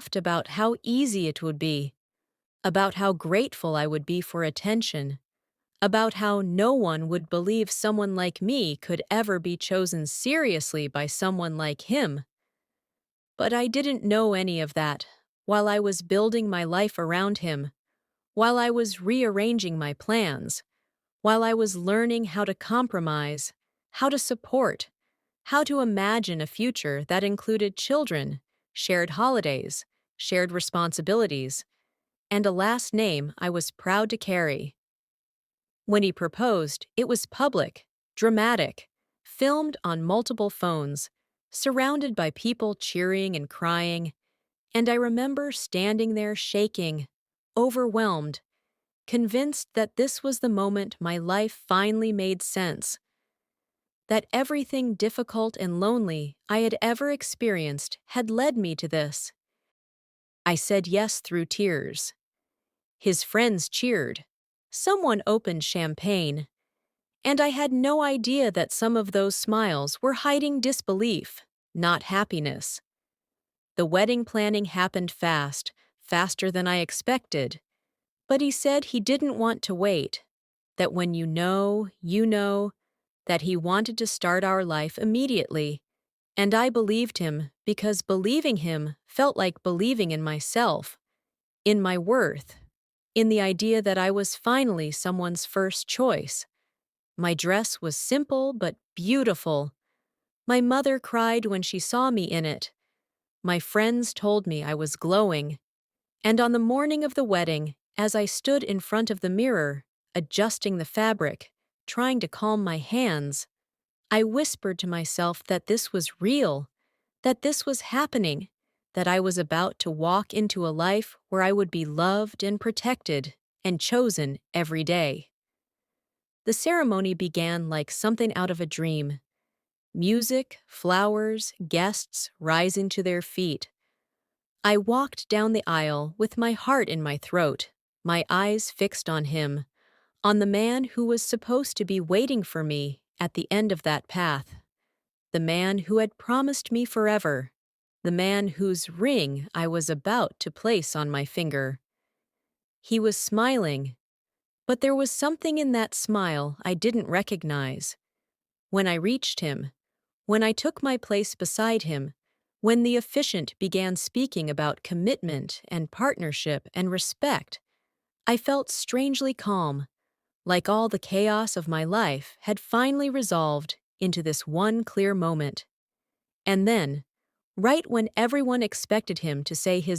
laughed about how easy it would be, about how grateful I would be for attention, about how no one would believe someone like me could ever be chosen seriously by someone like him. But I didn't know any of that while I was building my life around him, while I was rearranging my plans, while I was learning how to compromise, how to support, how to imagine a future that included children, shared holidays, shared responsibilities, and a last name I was proud to carry. When he proposed, it was public, dramatic, filmed on multiple phones, surrounded by people cheering and crying, and I remember standing there shaking, overwhelmed, convinced that this was the moment my life finally made sense, that everything difficult and lonely I had ever experienced had led me to this. I said yes through tears. His friends cheered. Someone opened champagne. And I had no idea that some of those smiles were hiding disbelief, not happiness. The wedding planning happened fast, faster than I expected. But he said he didn't want to wait, that when you know, that he wanted to start our life immediately. And I believed him because believing him felt like believing in myself, in my worth, in the idea that I was finally someone's first choice. My dress was simple but beautiful. My mother cried when she saw me in it. My friends told me I was glowing. And on the morning of the wedding, as I stood in front of the mirror, adjusting the fabric, trying to calm my hands, I whispered to myself that this was real, that this was happening, that I was about to walk into a life where I would be loved and protected and chosen every day. The ceremony began like something out of a dream. Music, flowers, guests rising to their feet. I walked down the aisle with my heart in my throat, my eyes fixed on him, on the man who was supposed to be waiting for me at the end of that path, the man who had promised me forever, the man whose ring I was about to place on my finger. He was smiling, but there was something in that smile I didn't recognize. When I reached him, when I took my place beside him, when the officiant began speaking about commitment and partnership and respect, I felt strangely calm, like all the chaos of my life had finally resolved into this one clear moment. And then, right when everyone expected him to say his